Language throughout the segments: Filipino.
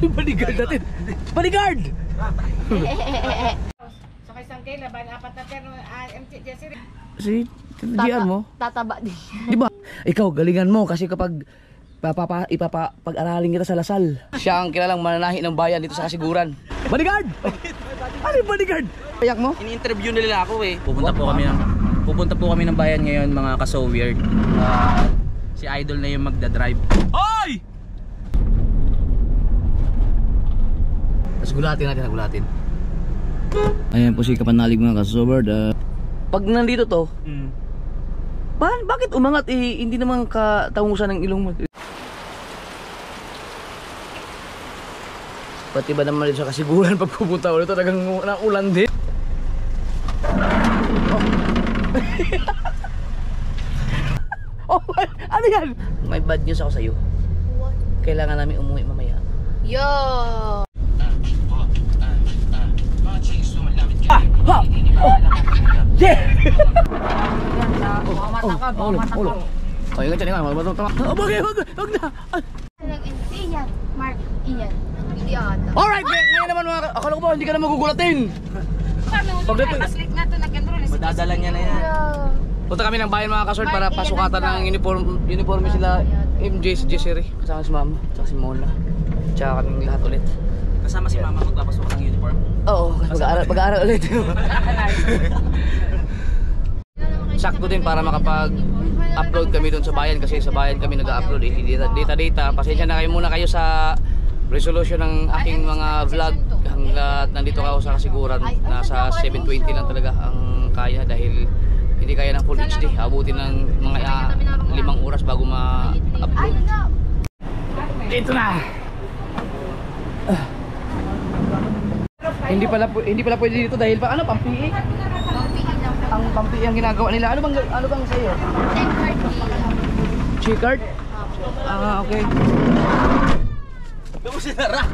Bodyguard natin. Bodyguard! So kay Sangkay, laban, apat na pero MT Jesse. Si GR mo? Tataba din. Diba? Ikaw, galingan mo kasi kapag ipapag-aralin kita sa Lasal. Siya ang kilalang mananahi ng bayan dito sa Kasiguran. Bodyguard! Ano yung bodyguard? Payak mo? Ini-interview nila ako eh. Pupunta po kami ng bayan ngayon mga ka-so weird. Si Idol na yung magdadrive. Hoy! Tapos gulatin natin. Ayan po si Kapanalig mga ka-so-weird. Pag nandito to, bakit umangat eh? Hindi naman katangusan ng ilong mo. Pati ba naman dito sa Kasiguran pag pupunta ulit talagang ulan din. Oh, ano yan? May bad news ako sa'yo. What? Kailangan namin umuwi mamaya. Yo! Ah! Ha! Oh! Yeah! Ulo. Oh, yung ganyan nga. Wag na! Nag-hindi yan. Mark, iyan. Hindi ata. Alright, ngayon naman mga... Akala ko ba hindi ka na magugulatin? Paano? Paslik na ito nag-enroll. Madadala niya na yan. Punta kami ng bayan mga kasorb para pasukatan ng uniforme sila MJ, si Jessere, kasama si Mama, tsaka si Mona, tsaka kaming lahat ulit. Kasama si Mama magpapasok ng uniform? Oo, mag-aaral ulit. Sakto din para makapag-upload kami doon sa bayan kasi sa bayan kami nag-upload data. Pasensya na kayo muna kayo sa resolution ng aking mga vlog hanggat nandito ako sa Kasiguran. Nasa 720 lang talaga ang kaya dahil hindi kaya ng full HD. Abutin ng mga 5 oras bago ma-upload. Ito na! Hindi pala pwede dito dahil pa ano, pampiik? Ang pampiik ang ginagawa nila. Ano bang sa'yo? Check-card? Ah, okay. Ito mo sinara!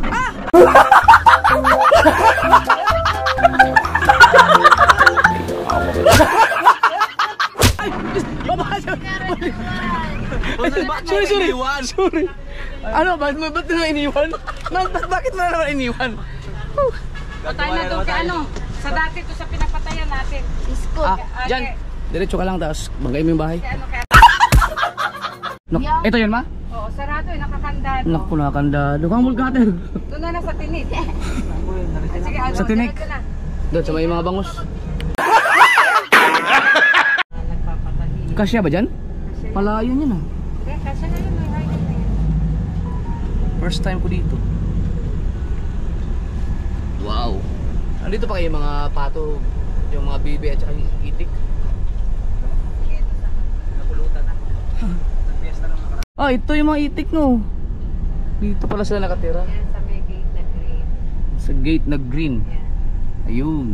Sorry. Ano, ba't mo iniwan? Bakit mo na naman iniwan? Patay na doon kay ano. Sa dati to sa pinapatayan natin. Isko. Dyan. Diretso ka lang, tapos bagay mo yung bahay. Kaya ano kaya? Ito yun, ma? Oo, sarado eh, nakakandado. Naku, nakakandado. Kang mulkater. Doon na sa tinik. Sige, ano, Sa tinik? diretso na. Doon, sa may mga bangus. Nagpapatahi. Kasya ba dyan? Palayo yun ah. Okay, kasya na yun. May highlight na yan. First time ko dito. Wow. Nandito pa kayo mga pato, yung mga bibi at saka yung itik. Napulutan na. Nagpiesta ng nakaraan. Ah, ito yung mga itik no. Dito pala sila nakatira. Yan sa may gate na green. Sa gate na green. Yan. Ayun.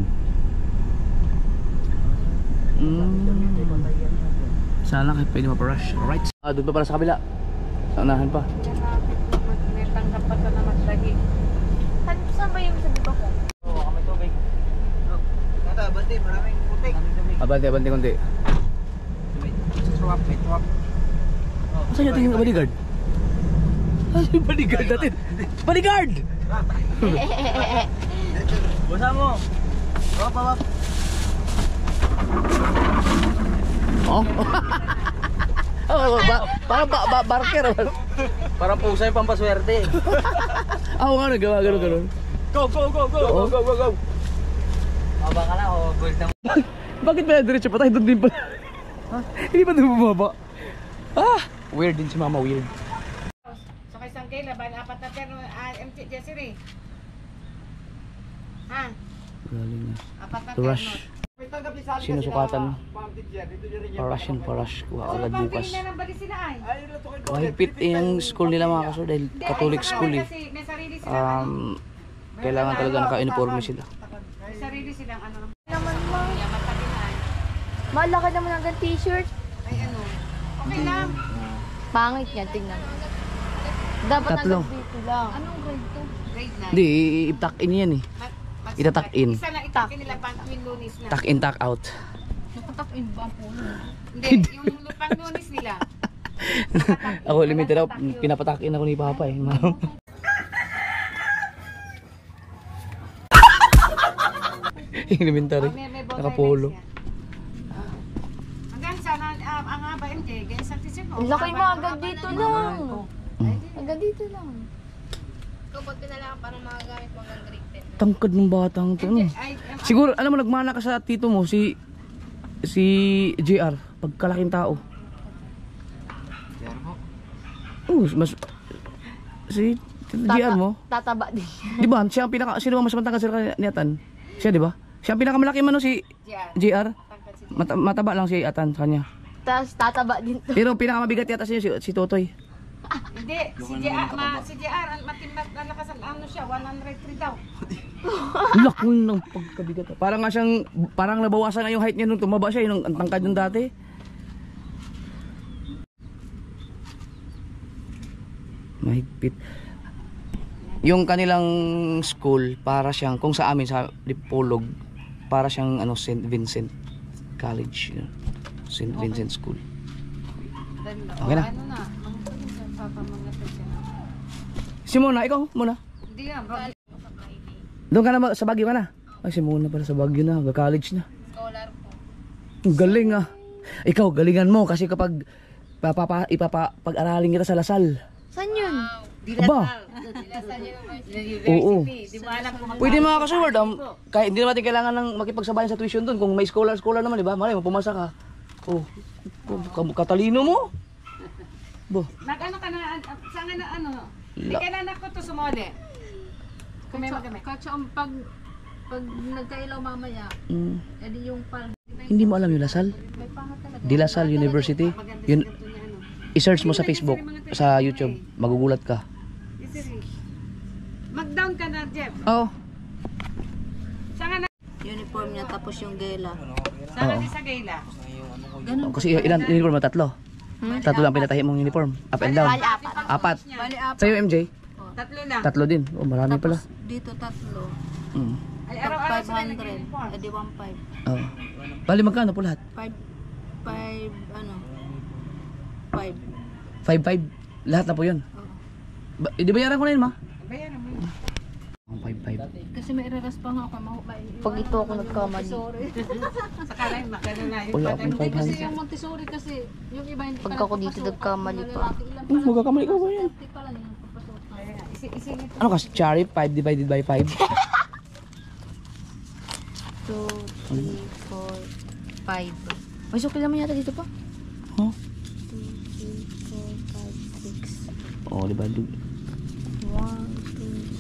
Sana kayo pwede maparush. Alright. Ah, doon pa pala sa kabila. Sa unahan pa. Yan natin. May tanggap pa ito na magdagi. Saan ba yung sabi ko? Oo, kami tubig. Nata, bante, maraming putik. Abante konti. May truck. Saan yung tingin ka bodyguard? Saan yung bodyguard natin? Bodyguard! Basa mo! Wap. Oh? Parang barker. Parang pusa yung pampaswerte. Ako nga nagawa gano'n. Go! Maba ka na o gold na. Bakit ba diretso pa tayo? Doon din pala. Hindi pa doon bumaba? Ah! Weird din si Mama, weird. So kay Sangkay, laban, apat na pero MT Jessere. Ha? Galing na. Apat na To rush. pero. Sinusukatan. Parush. Kuha agad bukas. Pambili na ng bali sila ay. Mahigpit yung school nila mga kaso dahil Catholic school eh. Kasi may sarili silang Kailangan talaga naka-uniforme sila. may sarili silang ano. Naman ma. Yaman pa din ay. Malaki naman ang t-shirt. Ay ano. Okay lang. Pangit niya, tingnan. Dapat Tatlo. hanggang dito lang. Anong grade to? Grade 9. Hindi, i-tuck in yan eh. Ita-tuck in. Isa lang itakin nila pang tuwing lunis na. Tuck in, tuck out. Nakatak in ba po? Hindi, yung pang lunis nila. Ako limited ako, pinapatuck in ako ni Papa eh. Elementary. May bow tie Nakapolo. legs yan. Hanggang sana, ang haba MJ, ganyan sa tisip mo. Ang laki mo, agad dito lang. Mm. Agad dito lang. Kapag pinala ka parang magagamit mo hanggang grade 10. Tangkad ng batang to, no? Siguro, alam mo, nagmana ka sa tito mo, si JR, pagkalaking tao. Mas, si JR mo, Tataba din. di ba? Siya ang sino ang mas matangkad sa Atan? Siya, di ba? Siya ang pinakamalaki man, no, si JR. Mataba lang si Atan sa kanya. Tapos tataba din to. Pero pinakamabigat yata siya si Totoy. Hindi, si JR, ang matimbang na lakas ang ano siya, 103 daw. Laki ng pagkabigat. Parang nabawasan na yung height niya nung tumaba siya, yung ang tangkad yung dati. Mahigpit. Yung kanilang school, para siyang, kung sa amin, sa Dipolog, para siyang St. Vincent College. St. Vincent School. Okay na. Ano na, papamangatid ka na. Si Mona, ikaw muna. Hindi yan, bro. Doon ka na sa Baguio ka na. Ay, si Mona pala sa Baguio na, college na. Scholar po. Ang galing ah. Ikaw, galingan mo kasi kapag pag-aralin kita sa Lasal. Saan yun? Aba, oo. Di mo alam kung Pwede mga kasuward. Kahit hindi naman natin kailangan ng makipagsabayan sa tuition doon. Kung may scholar naman, di ba? Malay mo, pumasa ka. Oh, katalino mo. Bo. Nag-ano ka na, saan ka na ano? Hindi kailangan ko to sumali. Kami. Katsa pag nagkailaw mamaya, Mm. edi yung pal. Hindi mo alam yung Lasal? May pangat talaga. Di Lasal University. Yun, i-search mo sa Facebook, sa YouTube. Magugulat ka. Mag-down ka na, Jeff. Oo. Saan ka na? Uniform niya tapos yung gela. Saan Oo. ka sa Gayla? Oh, kasi ilan uniform mo? Tatlo. Tatlo lang pinatahi mong uniform. Up and down. Bali, apat. Apat. Bali apat. Sa'yo, MJ? Tatlo lang. Tatlo din. Oh, marami pala. Dito tatlo. Mm. Ay, Pag araw-araw sila 500, nag-uniform. edi 1.5. Oh. Bali, magkano po lahat? 5, ano? 5. 5-5. Lahat na po yun. Di bayaran ko na yun, ma? Bayaran mo. Ang 5-5. Kasi may ireras pa nga ako. Pag ito ako nagkamali. Sorry. Sa kalay, makano na yung Wala akong Hindi kasi 500. yung Montessori kasi, yung iba hindi Pag ako dito nagkamali pa. Magkakamali ka ba yan? Hindi pala yung papasok na. Isingit. Ano ka, Chari? 5 divided by 5? 2, 3, 4, 5. May sukli naman yata dito pa. Huh? 2, 3, 4, 5, 6. Oo, di ba? 1, 2,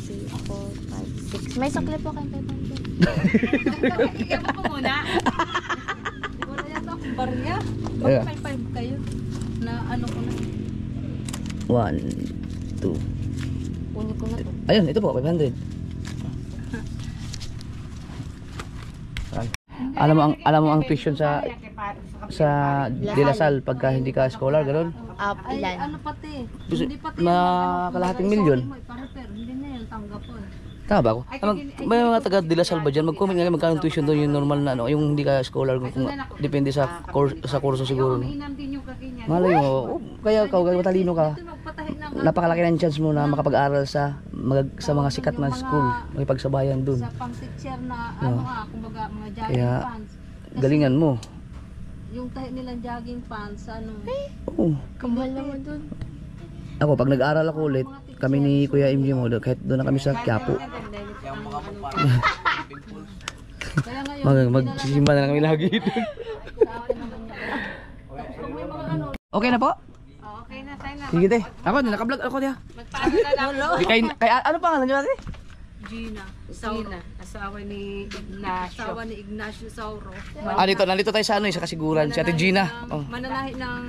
3, 4, 5, 6. May sukli po kayong 500. Ikaw mo muna. Wala yata akong barya. Yeah. Bakit may 5 kayo? Na ano ko na. 1, 2. Kunin ko na to. Ayun, ito po, 500. Alam mo ang tuition sa De La Salle pagka hindi ka scholar, gano'n? Ay, Ilan? ano pati? Gusto- Hindi pati mga yung kalahating sorry milyon. mo, para hindi na yan tanggapon. Tama ba ako? May mga taga De La Salle ba dyan? Mag-comment nga magkano tuition doon yung normal na ano, yung hindi ka scholar, kung depende sa kurso siguro. No? Mainam din yung kakinyan. Malay mo, kaya ikaw, matalino ka. Ito magpatahi ng Napakalaki ng chance mo na makapag-aral sa mga sikat na school, makipagsabayan dun. sa pang-teacher na ano kumbaga mga jogging Kaya, pants. galingan mo. Yung tahi nilang jogging pants, ano, Oo. Kamahal naman dun. Ako, pag nag-aral ako ulit, kami ni Kuya MJ mo, kahit doon na kami sa Quiapo, kaya ngayon, magsisimba na lang kami lagi doon. pag may mga ano, Okay na po? Okay na, sign na. Sige te. Ako, naka-vlog ako diya. Magpaano na lang. Kay ano pangalan niyo ate? Gina, Gina, asawa ni Ignacio. asawa ni Ignacio Sauro. Nandito tayo sa ano, sa kasiguran, si Ate Gina. Oh. Mananahi ng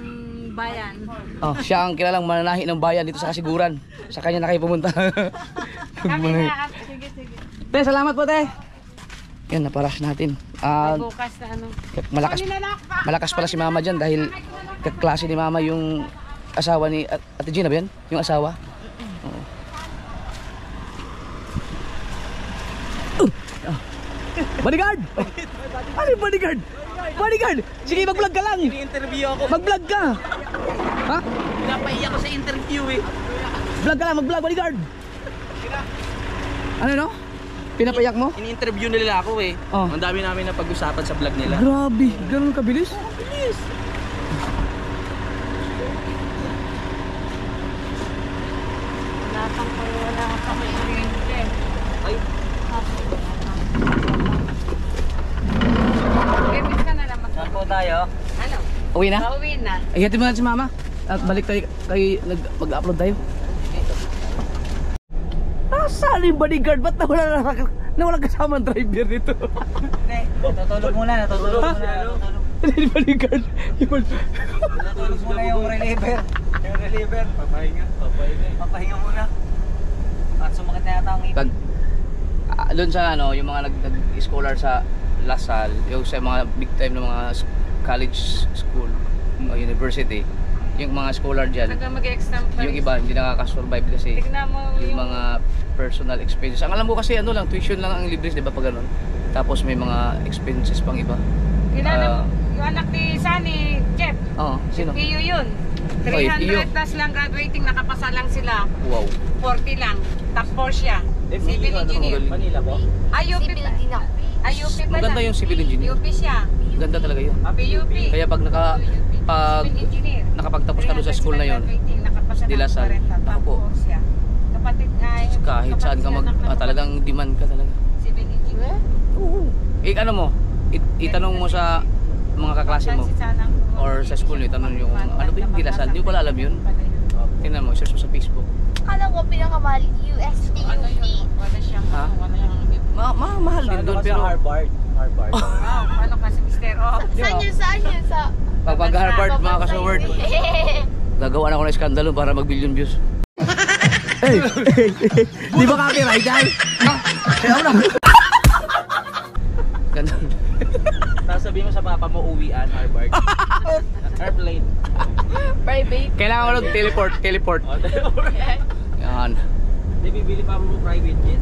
bayan. Oh, siya ang kilalang mananahi ng bayan dito sa kasiguran. Sa kanya na kayo pumunta. Kami na, sige, sige. Te, salamat po te. Yan, naparush natin. Bukas na ano. Malakas pala si Mama dyan dahil kaklase ni Mama yung asawa ni Ate Gina ba yan? Yung asawa? Oo. Bodyguard! Ano yung bodyguard? Bodyguard! Sige, mag-vlog ka lang! Ini-interview ako. Mag-vlog ka! Ha? Napaiyak ko sa interview eh. Vlog ka lang, mag-vlog, bodyguard! Ano no? Pinapayak mo? Ini-interview nila ako eh. Oh. Ang dami namin na pag-usapan sa vlog nila. Grabe, ganun kabilis? Ay, Limit ka na lang mag- saan po tayo? Ano? Uwi na? Pauwi na. Ay, hatid mo na si mama. At balik tayo, mag-upload tayo. Nasaan yung bodyguard? Ba't nawala kasama ang driver nito? Natutulog muna, natutulog muna. Yung bodyguard. Natutulog muna yung reliever. Yung reliever. Papahinga. Papahinga muna. At sumakit na yata ang ngipin. Doon sa ano, yung mga nag-scholar sa Lasal, yung sa mga big time na mga college school o university, yung mga scholar dyan, Saka mag-exam pa. yung iba hindi nakaka-survive kasi Tignan mo yung mga personal expenses. Ang alam ko kasi ano lang, tuition lang ang libre, di ba pag ganun? Tapos may mga expenses pang iba. Kilala mo, yung anak ni Sunny, Jeff. Oo, sino? PU yun. Oy, PU. 300 plus lang graduating, nakapasa lang sila. Wow. 40 lang. Top 4 siya. Civil engineer. Manila po? IUP Civil pa. din ako. IUP pa Maganda lang. yung civil engineer. UP siya. Ganda talaga yun. PUP. Kaya pag Civil engineer. nakapagtapos ka doon sa school na yun, nakapasa di Lasal, top ako, 4 siya. Kapatid ay kahit saan ka talagang demand ka talaga. civil engineer. Oo. Ano mo, itanong mo sa mga kaklase mo or sa school, itanong yung ano ba yung Dilasal, hindi ko pala alam yun. Tingnan mo, search mo sa Facebook. Akala ko pinakamahal UST, UP. Wala siyang Ha? wala siyang Mahal din doon pero Harvard. Harvard. ano kasi Mr. Oh. Saan yun? Saan yun? Sa... pag Harvard mga kasaward, gagawa na ako ng skandalo para mag-billion views. Hey! Di ba copyright yan? Kaya ako na. Ganda. Tapos sabihin mo sa papa mo, uwian, Harvard. Airplane. Private. Kailangan ko ng teleport. O, dalawa. Yan. Hindi, bibili pa mo private jet.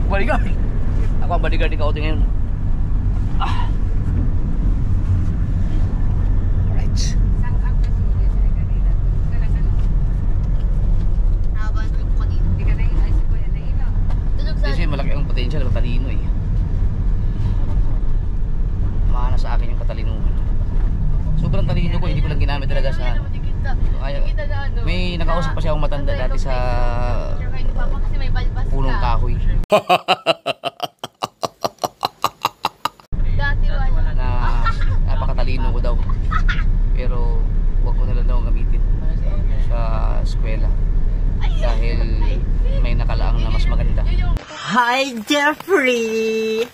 Bodyguard. Ako ang bodyguard ni Kauti ngayon. Alright. Sang ang kasi sa kanila. Talaga Habang tulog ko dito. hindi ka na yun ay si Kuya na ino. Tulog sa... Kasi malaki ang potential, matalino eh. Mahana sa akin yung katalinuhan. Sobrang talino ko, hindi ko lang ginamit talaga sa... Kaya, may nakausap pa siya akong matanda dati sa Kasi may balbas punong ka. kahoy. Dati wala. Na napakatalino ko daw. Pero huwag ko na lang daw gamitin sa eskwela. Dahil may nakalaang na mas maganda. Hi, Jeffrey!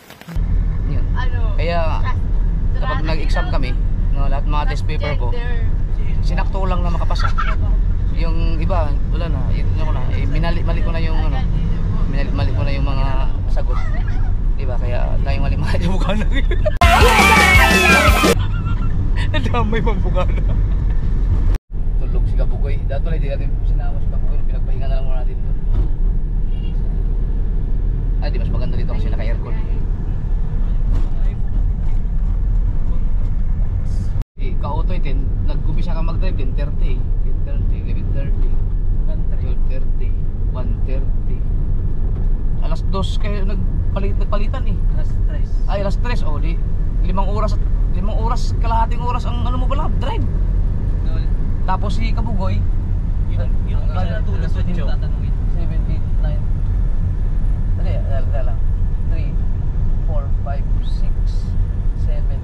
Yun. Ano? Kaya kapag nag-exam kami, no, lahat mga test paper ko, sinakto lang na makapasa. Yung iba, wala na, mali ko na yung ano, mali ko na yung mga sagot. Diba? Kaya tayong mali yung mukha na. Nadamay mang mukha na. Tulog si Kabugoy. Dati wala, hindi natin sinama si Kabugoy. Pinagpahinga na lang muna natin doon. Ay, di mas maganda dito kasi naka-aircon. Ka-auto 10, nag-umpisa ka mag-drive 10:30, 10:30, 11:30, 12:30, 1:30. Alas 2 kayo nagpalitan eh. Ay, alas 3. Oh, di 5 oras, kalahating oras ang ano mo pala, drive. Tapos si Kabugoy, Yung natulog sa din tatanungin. 7, 8, 9. Dali, lang. 3, 4, 5, 6, 7,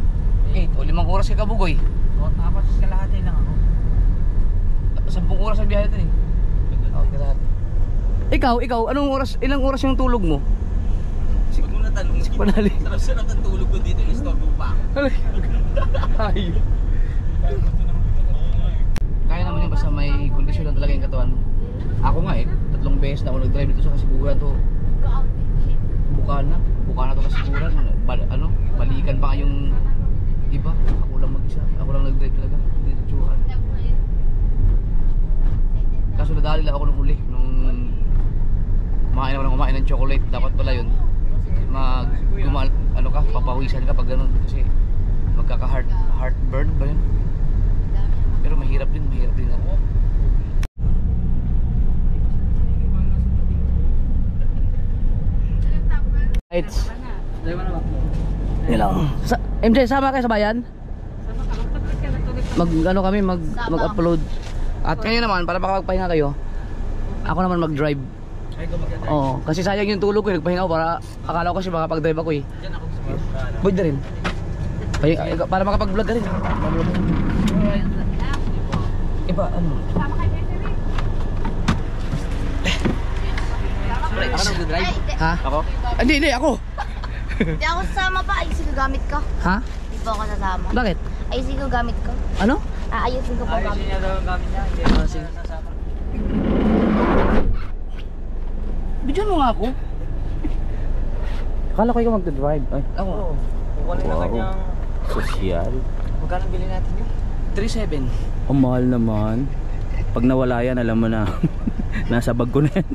8. O, 5 oras si Kabugoy. O, tapos kalahati lang ako. 10 oras ang biyahe ito eh. Okay, lahat. Ikaw, ilang oras yung tulog mo? Huwag mo na tanong. Panali. Sarap-sarap ang tulog ko dito, istorbo pa ako. Ay. Kaya naman yun basta may kondisyon lang talaga yung katawan mo. Ako nga eh, 3 beses na ako nag-drive dito sa Kasiguran to. Bukana to Kasiguran. Balikan pa yung iba. Ako lang mag-isa. Ako lang nag-drive talaga. Diretsuhan. Kaso nadali lang ako nung uli. Nung kumain ng chocolate. Dapat pala yun. Papawisan ka pag ganun. Kasi magkaka-heartburn ba yun? Pero mahirap din ako. It's yun lang. MJ, sama kayo sa bayan? Ano kami, mag-upload. At ngayon naman, para makapagpahinga kayo, ako naman mag-drive. Oo, kasi sayang yung tulog ko, nagpahinga ako para akala ko kasi makapag-drive ako eh. Pwede rin. Para makapag-vlog ka rin. Iba, ano? Ako nang mag-drive? Ha? Ako? Hindi, ako. Hindi ako sasama pa. Ayusin ko gamit ko. Ha? Hindi po ako sasama. Bakit? Ayusin ko gamit ko. Ano? Ayusin ko po gamit ko. Sige. Bidyan mo nga ako. Akala ko ikaw magdadrive. Ay. Ako. Wow. Sosyal. Magkano bilhin natin yun? 3.7. Ang mahal naman. Pag nawala yan, alam mo na. Nasa bag ko na yan.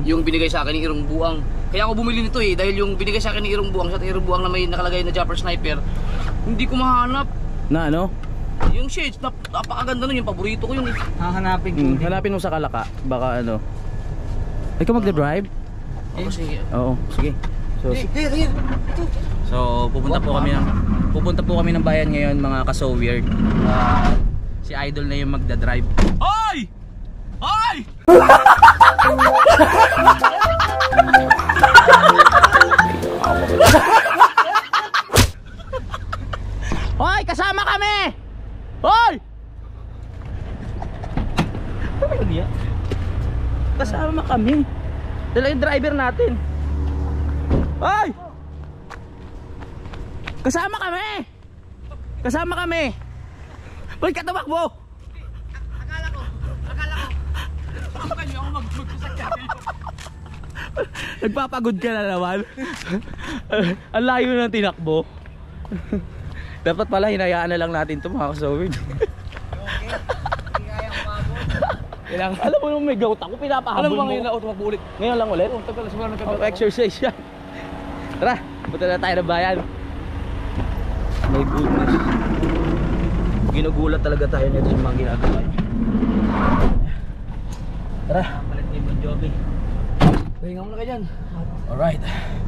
Yung binigay sa akin ni Irong Buang. Kaya ako bumili nito eh, dahil yung binigay sa akin ni Irong Buang, sa Irong Buang na may nakalagay na Jumper Sniper, hindi ko mahanap. Na ano? Yung shades, napakaganda nun, yung paborito ko yun eh. Hahanapin ko. Hanapin mo sa Kalaka. Baka ano. Ikaw magdadrive? Ako sige. Oo, sige. So, pupunta po kami ng bayan ngayon, mga ka-so weird. Si Idol na yung magdadrive. Hoy! Hoy! Hoy, kasama kami! Hoy! Kasama kami. Dala yung driver natin. Hoy! Kasama kami! Kasama kami! Hoy, katamakbo! Akala ko. Ako kayo ako magsasakyan. Nagpapagod ka na naman. Ang layo ng tinakbo. Dapat pala hinayaan na lang natin ito, mga kasawid. Alam mo nung may gout ako, pinapahabol mo. Alam mo ngayon na tumakbo ulit. Ngayon lang ulit? Oo, tagal siguro nagkagawa. Exercise yan. Tara, punta na tayo ng bayan. My goodness. Ginugulat talaga tayo nito sa mga ginagawa. Tara, palit ni Bon Jovi. Pahinga muna ka dyan. Alright.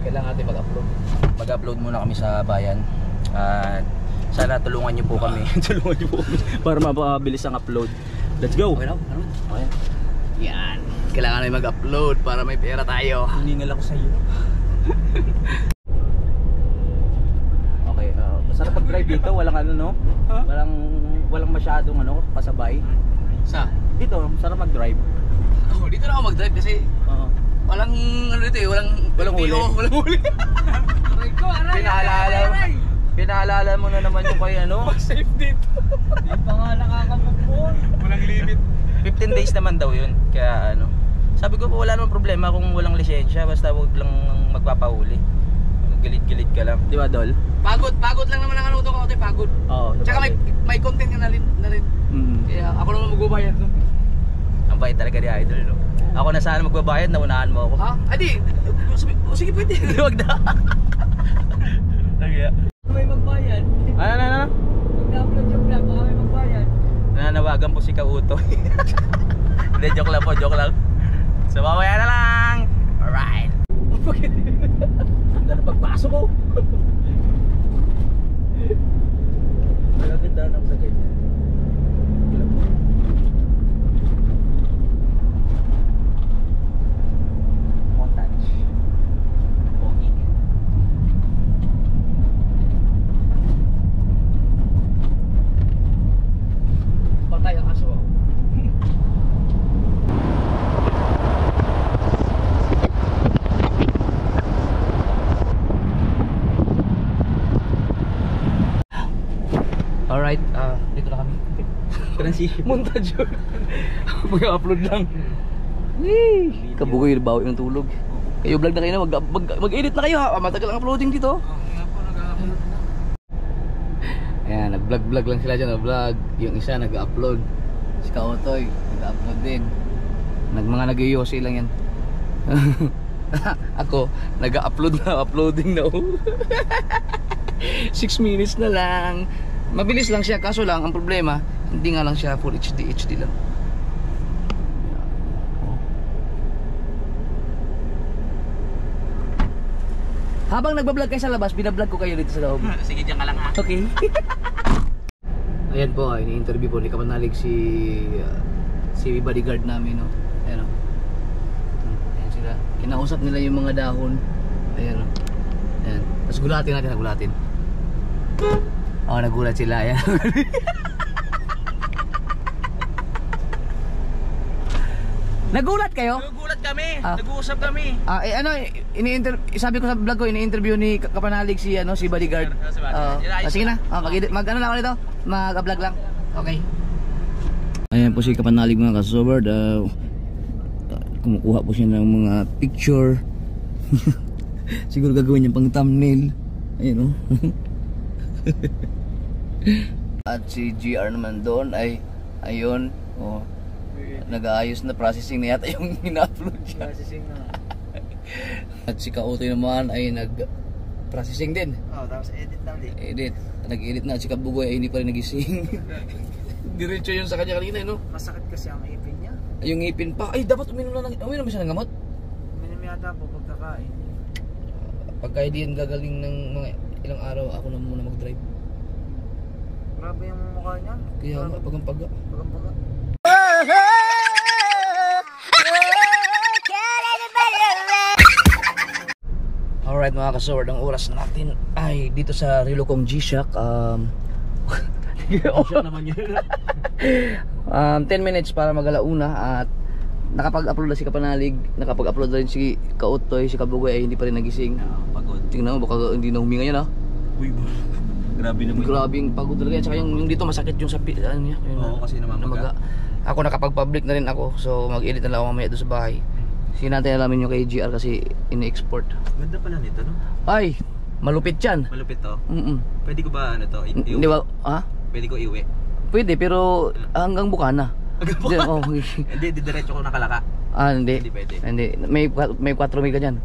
Kailangan natin mag-upload. Mag-upload muna kami sa bayan. At sana tulungan niyo po kami. Tulungan niyo po kami para mapabilis ang upload. Let's go. Okay na? Ano? Okay. Yan. Kailangan natin mag-upload para may pera tayo. Hiningal ako sa iyo. Okay, masarap pag-drive dito, walang ano no? Walang masyadong ano, pasabay. Sa? Dito, masarap mag-drive. Oh, dito na ako mag-drive kasi walang ano dito eh, walang huli. Walang huli. Pinaalala mo na naman yung kay ano? Safe dito. Hindi pa nga nakakamupon. Walang limit. 15 days naman daw yun. Kaya ano, sabi ko wala namang problema kung walang lisensya, basta wag lang magpapahuli. Gilid-gilid ka lang, di ba Dol? Pagod lang naman ang ano to kasi pagod. Oo. Tsaka may content ka na rin. Kaya ako naman magbabayad no. Ang bait talaga ni Idol no. Ako na sana magbabayad, naunahan mo ako. Ha? Adi, sige pwede. Wag na. Lagi. May magbayad. Ano? Mag-upload yung vlog, baka may magbayad. Nananawagan po si Kauto. Hindi, joke lang. So mamaya na lang. Alright. Ganda na pagpasok ko. Nagaganda na ako sa ganyan. Montage. Pogi. Patay ang aso. Alright, dito na kami. Transition. Montage yun. Mag-upload lang. Wee! Kabugoy, bawi ng tulog. Kayo vlog na kayo na, mag-edit na kayo ha. Matagal ang uploading dito. Ayan, nag-vlog lang sila dyan, vlog. Yung isa nag-upload. Si Kaotoy, nag-upload din. Mga nag-yosi lang yan. Ako, nag-upload na, uploading na. 6 minutes na lang. Mabilis lang siya, kaso lang, ang problema, hindi nga lang siya full HD lang. Habang nagbablog kayo sa labas, binablog ko kayo dito sa loob. Sige, diyan ka lang ha. Okay. Ayan po, ini-interview po ni Kapanalig si bodyguard namin, no. Ayan o. Ayan sila. Kinausap nila yung mga dahon. Ayan o. Ayan. Tapos gulatin natin, nagulatin. Oh, nagulat sila. Ayan. Nagulat kayo? Nagugulat kami. Nag-uusap kami. Sabi ko sa vlog ko, ini-interview ni Kapanalig si bodyguard. Sige na. Mag-ano lang ako nito. Mag-vlog lang. Okay. Ayan po si Kapanalig mga kasobard. Kumukuha po siya ng mga picture. Siguro gagawin niya pang thumbnail. Ayan o. At si GR naman doon ay ayun. Nag-aayos na, processing na yata yung ina-upload siya. Processing na. At si Kautoy naman ay nag-processing din. Tapos edit lang din. Edit. Nag-edit na. At si Kabugoy ay hindi pa rin nagising. Diretso yun sa kanya kanina, no? Masakit kasi ang ipin niya. Yung ngipin pa. Ay, dapat uminom siya ng gamot. Uminom yata po pagkakain. Pagka hindi yan gagaling ng mga ilang araw, ako na muna mag-drive. Grabe yung mukha niya. Kaya nga, pagampaga. Pagkampaga. Alright mga kasword, ang oras natin ay dito sa Rilocong G-Shock. 10 minutes para mag-alauna at nakapag-upload na si Kapanalig, nakapag-upload na rin si Kautoy, si Kabugoy ay hindi pa rin nagising. Pagod. Tingnan mo, baka hindi na huminga yan ha. Uy, grabe naman. Grabing pagod talaga yan. Saka yung dito masakit yung sapi. Oo, kasi namamaga. Ako nakapag-public na rin ako, so mag-edit na lang ako mamaya doon sa bahay. Sinantay na namin yung kay GR kasi ini-export. Ganda pala nito, no? Ay, malupit yan. Malupit to. Pwede ko ba ano to? Di ba? Ha? Pwede ko iuwi. Pwede, pero hanggang Bukana. Hindi, diretso ko nakalaka. Hindi. Hindi pwede. Hindi. May 4 mil ka dyan.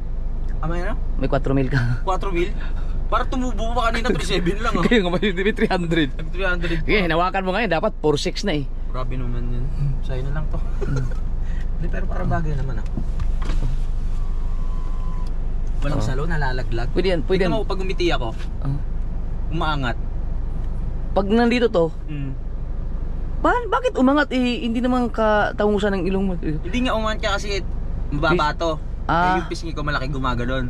May ano? May 4 mil ka. 4 mil? Para tumubo pa kanina 3.7 lang, oh. Kaya nga may 300. 300 Kaya hinawakan mo ngayon, dapat 4.6 na eh. Grabe naman yun. Sa'yo na lang to. Hindi, pero parang bagay naman, ah. Walang salo, nalalaglag. Pwede yan, pwede yan. Tingnan mo, pag umiti ako, umaangat. Pag nandito to, bakit umangat eh? Hindi naman katangusan ng ilong mo. Hindi nga umangat ka kasi mababa to. Eh, yung pisngi ko malaki gumaganon.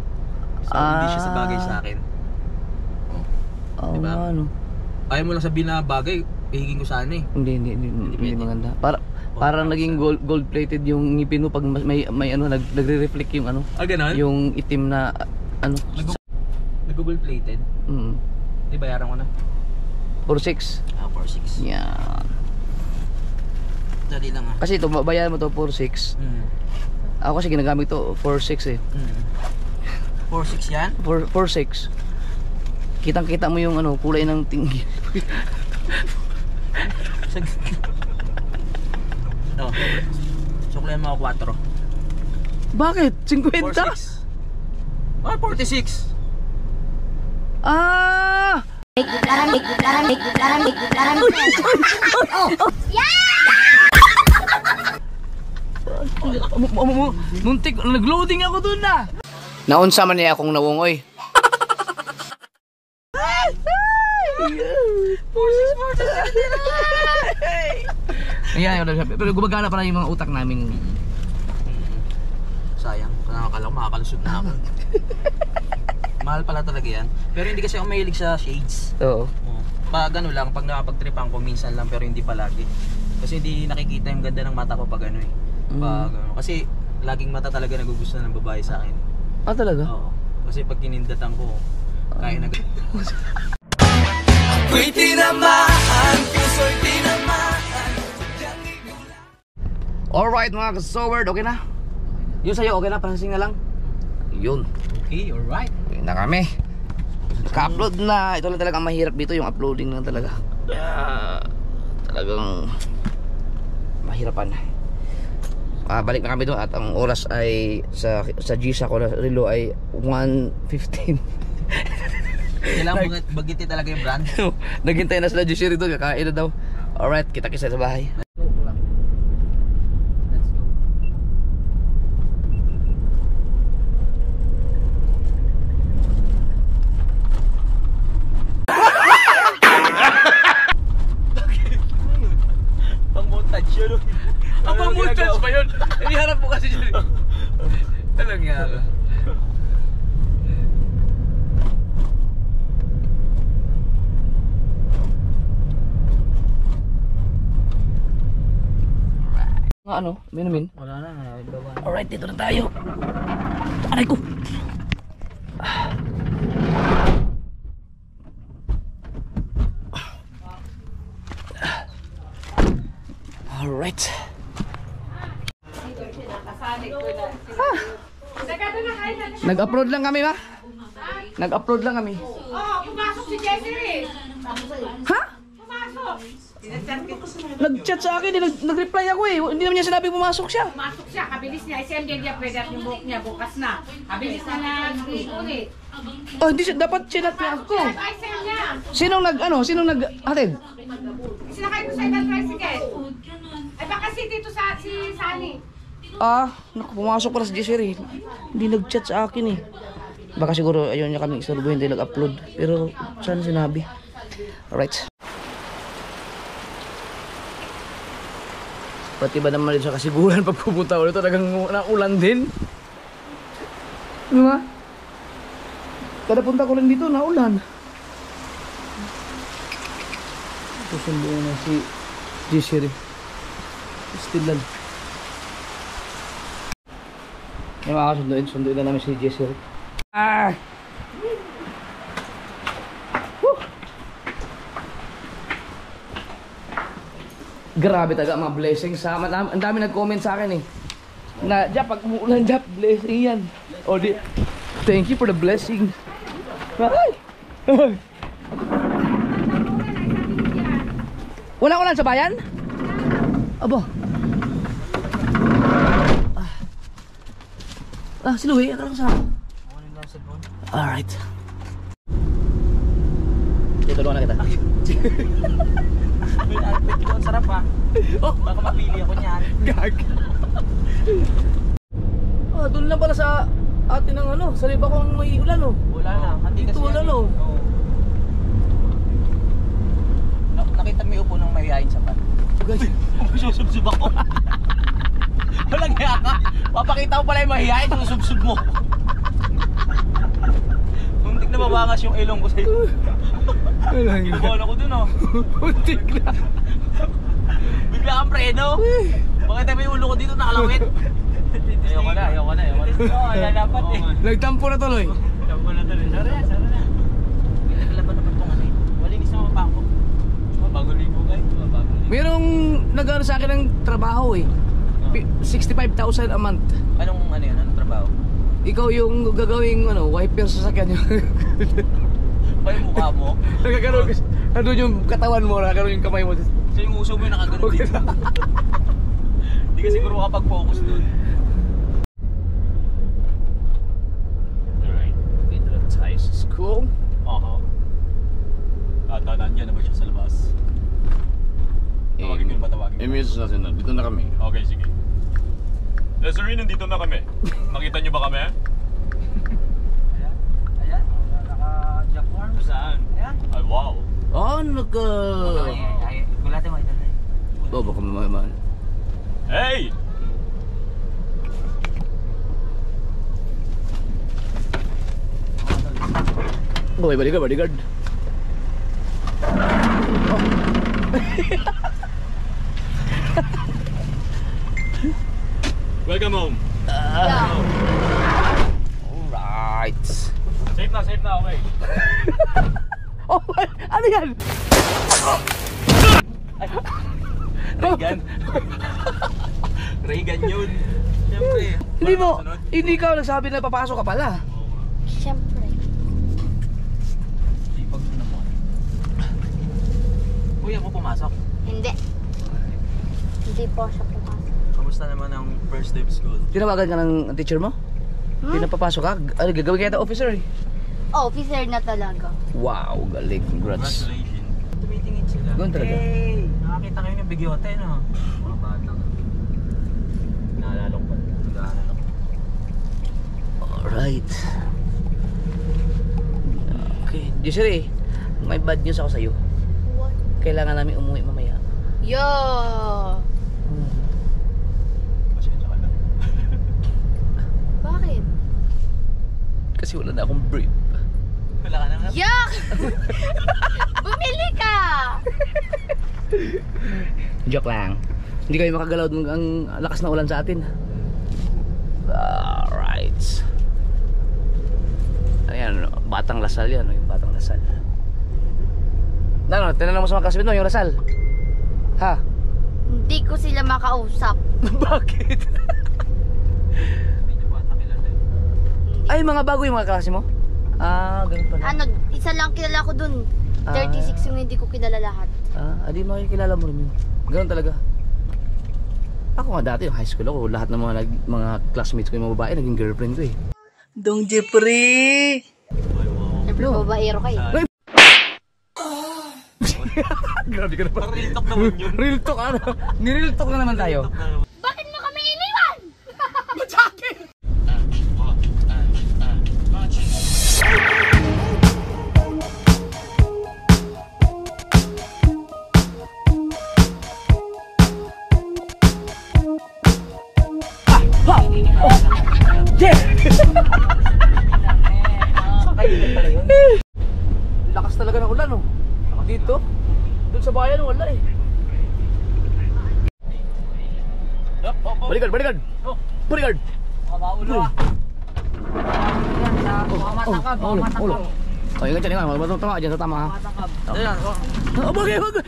So, hindi siya sa bagay sa akin. Diba? Ano? Ayaw mo lang sabihin na bagay, hihingin ko sana eh. Hindi maganda. Parang naging gold plated yung ngipin mo pag may nagre-reflect yung ganon? yung itim na Nag-gold plated? Di bayaran ko na. 4.6. 4.6. Yan. Dali lang ah. Kasi ito, bayaran mo to 4.6. Ako kasi ginagamit to 4.6 eh. 4.6 yan? 4.6. Kitang-kita mo yung kulay ng tinggi. Suklayan mo ako 4. Bakit? 50? 4.6. 46. Muntik, nag-loading ako dun na. Naunsa man niya akong nawungoy. 46. Ayan, pero gumagana pa na yung mga utak namin. Sayang, nakakala ko makakalusot na ako. Mahal pala talaga yan. Pero hindi kasi ako mahilig sa shades. Oo. Pag ano lang, pag nakapagtripan ko minsan lang pero hindi palagi. Kasi hindi nakikita yung ganda ng mata ko pag ano eh. Pag, kasi laging mata talaga nagugustuhan ng babae sa akin. Talaga? Oo. Kasi pag kinindatan ko, kaya na Ako'y tinamaan, puso'y tinamaan. Alright mga kasoward, okay na? Yun sa'yo, okay na? Processing na lang? Yun. Okay, alright. Okay na kami. Ka-upload na. Ito lang talaga ang mahirap dito, yung uploading lang talaga. Talagang mahirapan. Balik na kami doon at ang oras ay sa G-Shock o Rilo ay 1:15. Kailangan bagitin talaga yung brand. Naghintay na sila G-Shock rito, kakain na daw. Alright, kita-kita sa bahay. Ang pamultas pa yun. Iharap mo kasi dyan. Talang nga ka. Nga ano, minumin. Wala na, baba. Alright, dito na tayo. Aray ko. Alright. Nag-upload lang kami ba? Nag-upload lang kami. Oh, pumasok si Jessie. Ha? Pumasok. Nag-chat sa akin, nag-reply ako eh. Hindi naman niya sinabi pumasok siya. Pumasok siya, kabilis niya. SM din niya, pwede at yung buhok niya, bukas na. Kabilis na ulit. Oh, hindi siya, dapat chinat niya ako. Ay, sa'yo niya. Sinong nag-hatid? Sinakay ko sa ibang tricycle. Ay, baka si dito si Sunny. Ah, naku, pumasok pala si Jessery. Hindi nag-chat sa akin eh. Baka siguro ayun niya kami istorbo, hindi nag-upload. Pero saan sinabi? Alright. Pati ba naman rin sa kasiguran pag pupunta ulit, talagang naulan din. Di ba? Kada punta ko lang dito, naulan. Susunduin na si Jessery. Stilan. Yung mga sunduin na namin si Jessery. Ah! Woo! Grabe talaga mga blessings sa ang dami nag-comment sa akin eh. Na Jap, pag umuulan Jap, blessing yan. O di, thank you for the blessing. Ay! Wala ulan sa bayan? Abo. Si Louie, akala ko sa ako. Alright. Dito doon na kita. Ang sarap ha. Oh, Baka mapili ako niyan. gag. Oh, doon lang pala sa atin ng ano, sa liba kong may ulan oh. Wala na. Hindi Dito kasi wala yan, no. eh. Oo. Nakita mo yung upo ng mahihayin sa pan. Guys, Susubsub ako. Walang hiya ka. Papakita mo pala yung mahihayin, susubsub mo. Muntik na mabangas yung ilong ko sa'yo. Nabawan ako dun oh. Puntik na. Bigla kang preno. Bakit may ulo ko dito nakalawit? Ayoko na. Oo, lalapat eh. Nagtampo na tuloy. Tampo na tuloy. Sara na. Laban na itong ano eh. Walinis na mapako. Bago libo guys. Merong nag-ano sa akin ng trabaho eh. 65,000 a month. Anong ano yun? Anong trabaho? Ikaw yung gagawing ano, wiper sa sakyan nyo. Pa yung mukha mo? Nagkakaroon kasi, ano yung katawan mo, nagkakaroon yung kamay mo. So yung uso mo yung nakagano dito. Hindi ka siguro makapag-focus dun. Alright, dito na tayo sa school. Oo. Nandiyan na ba siya sa labas? Tawagin ko yung patawagin ko. I-message natin na, dito na kami. Okay, sige. Desiree, nandito na kami. Nakita niyo ba kami? Ayan. Naka-jack worm. Saan? Ayan. Ay, wow. Oh, naka... Ay, gulatin mo ito na eh. Oh, baka mamahal. Hey! Oh, may bodyguard. Welcome home. Alright. Safe na, okay. Oh, ano yan? Reagan. Reagan yun. Siyempre. Hindi ka nagsabi na papasok ka pala. Siyempre. Sipag mo naman. Kuya mo pumasok. Hindi. Hindi po siya pumasok. Kamusta naman ang first day of school? Tinawagan ka ng teacher mo? Pinapapasok ka? Ano, gagawin kaya officer eh? Officer na talaga. Wow, galing. Congrats. Congratulations. Tumitingin sila. Ganun talaga. Hey! Nakakita kayo ng bigyote, no? Mga batang. Naalala ko pa. Nag-aaral ako. Alright. Okay. Desiree, may bad news ako sa'yo. What? Kailangan namin umuwi mamaya. Yo! kasi wala na akong brief. Wala ka na nga. Yak! Bumili ka! Joke lang. Hindi kayo makagalaw ng ang lakas na ulan sa atin. Alright. Ayan, Batang Lasal yan. Yung Batang Lasal. Ano, tinanong mo sa mga classmate mo yung Lasal? Ha? Hindi ko sila makausap. Bakit? Ay, mga bago yung mga klase mo? Ah, ganun pala. Ano, isa lang kilala ko dun. 36 yung hindi ko kilala lahat. Adi makikilala mo rin yun. Ganun talaga. Ako nga dati, yung high school ako, lahat ng mga classmates ko yung mga babae, naging girlfriend ko eh. Dong Jeffrey! Siyempre, babaero kayo. Grabe ka na pa. Real talk naman yun. Real talk ano? Ni-real talk na naman tayo. Bakit mo kami iniwan? Lakas talaga ng ulan oh. Dito, doon sa bayan wala eh. Bodyguard, bodyguard. Bodyguard. Makaulo ah. Mamatangkab, mamatangkab. Oh, yung ganyan nga, matutama ka dyan, tatama ha. Ayan,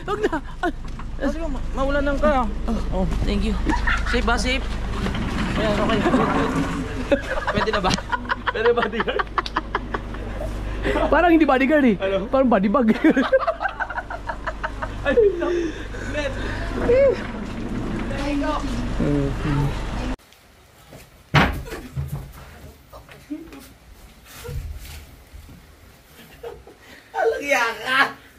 Wag na. maulan lang ka. Oh, thank you. Safe ba? Safe? Ayan, okay. Pwede na ba? Pwede ba, bodyguard? Parang hindi bodyguard eh. Parang bodybag. Alang yaka!